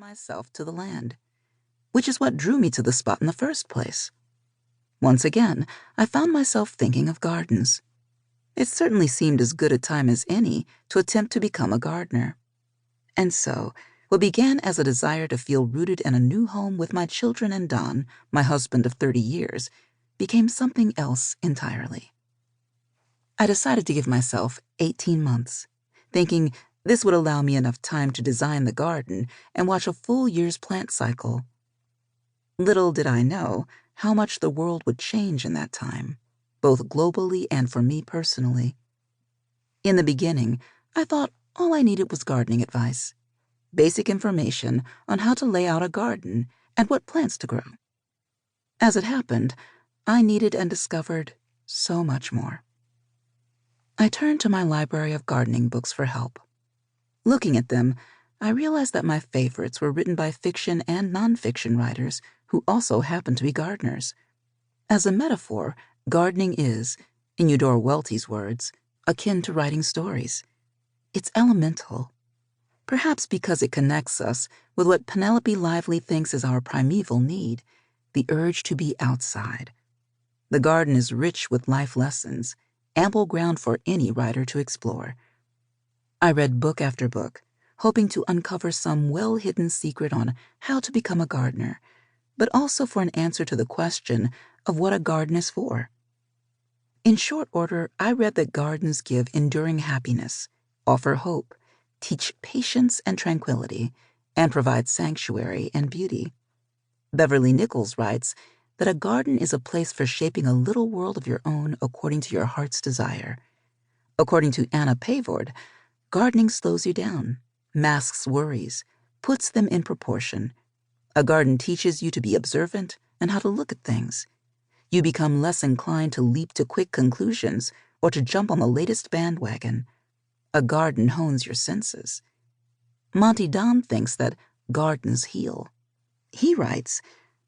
myself to the land, which is what drew me to the spot in the first place. Once again, I found myself thinking of gardens. It certainly seemed as good a time as any to attempt to become a gardener. And so, what began as a desire to feel rooted in a new home with my children and Don, my husband of 30 years, became something else entirely. I decided to give myself 18 months, thinking this would allow me enough time to design the garden and watch a full year's plant cycle. Little did I know how much the world would change in that time, both globally and for me personally. In the beginning, I thought all I needed was gardening advice, basic information on how to lay out a garden and what plants to grow. As it happened, I needed and discovered so much more. I turned to my library of gardening books for help. Looking at them, I realized that my favorites were written by fiction and nonfiction writers who also happen to be gardeners. As a metaphor, gardening is, in Eudora Welty's words, akin to writing stories. It's elemental, perhaps because it connects us with what Penelope Lively thinks is our primeval need, the urge to be outside. The garden is rich with life lessons, ample ground for any writer to explore. I read book after book, hoping to uncover some well-hidden secret on how to become a gardener, but also for an answer to the question of what a garden is for. In short order, I read that gardens give enduring happiness, offer hope, teach patience and tranquility, and provide sanctuary and beauty. Beverly Nichols writes that a garden is a place for shaping a little world of your own according to your heart's desire. According to Anna Pavord, gardening slows you down, masks worries, puts them in proportion. A garden teaches you to be observant and how to look at things. You become less inclined to leap to quick conclusions or to jump on the latest bandwagon. A garden hones your senses. Monty Don thinks that gardens heal. He writes,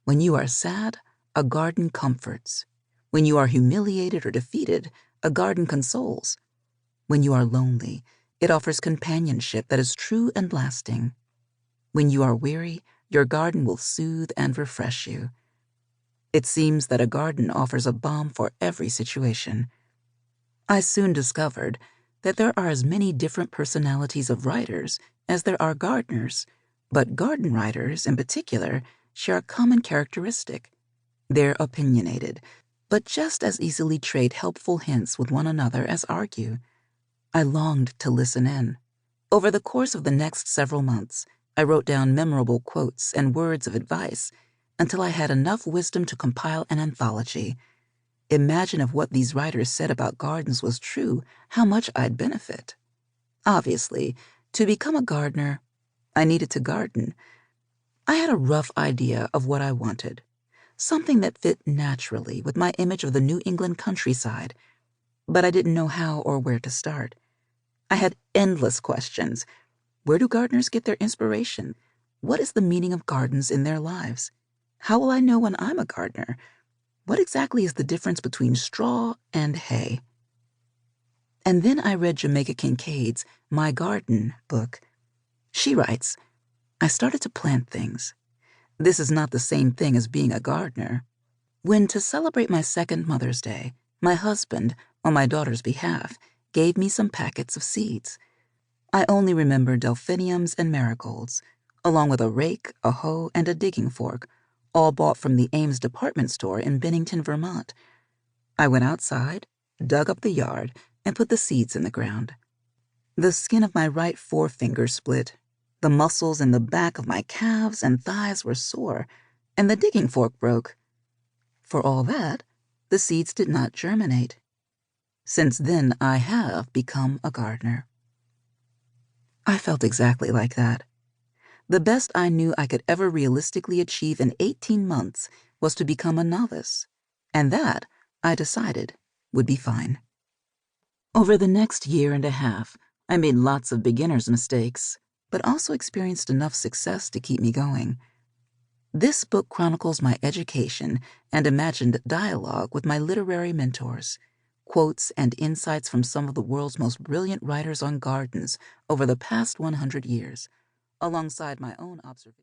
"When you are sad, a garden comforts. When you are humiliated or defeated, a garden consoles. When you are lonely, it offers companionship that is true and lasting. When you are weary, your garden will soothe and refresh you." It seems that a garden offers a balm for every situation. I soon discovered that there are as many different personalities of writers as there are gardeners, but garden writers, in particular, share a common characteristic. They're opinionated, but just as easily trade helpful hints with one another as argue. I longed to listen in. Over the course of the next several months, I wrote down memorable quotes and words of advice until I had enough wisdom to compile an anthology. Imagine if what these writers said about gardens was true, how much I'd benefit. Obviously, to become a gardener, I needed to garden. I had a rough idea of what I wanted, something that fit naturally with my image of the New England countryside, but I didn't know how or where to start. I had endless questions. Where do gardeners get their inspiration? What is the meaning of gardens in their lives? How will I know when I'm a gardener? What exactly is the difference between straw and hay? And then I read Jamaica Kincaid's My Garden book. She writes, "I started to plant things. This is not the same thing as being a gardener. When, to celebrate my second Mother's Day, my husband, on my daughter's behalf, gave me some packets of seeds. I only remember delphiniums and marigolds, along with a rake, a hoe, and a digging fork, all bought from the Ames department store in Bennington, Vermont. I went outside, dug up the yard, and put the seeds in the ground. The skin of my right forefinger split, the muscles in the back of my calves and thighs were sore, and the digging fork broke. For all that, the seeds did not germinate. Since then, I have become a gardener." I felt exactly like that. The best I knew I could ever realistically achieve in 18 months was to become a novice, and that, I decided, would be fine. Over the next year and a half, I made lots of beginner's mistakes, but also experienced enough success to keep me going. This book chronicles my education and imagined dialogue with my literary mentors, quotes and insights from some of the world's most brilliant writers on gardens over the past 100 years, alongside my own observations.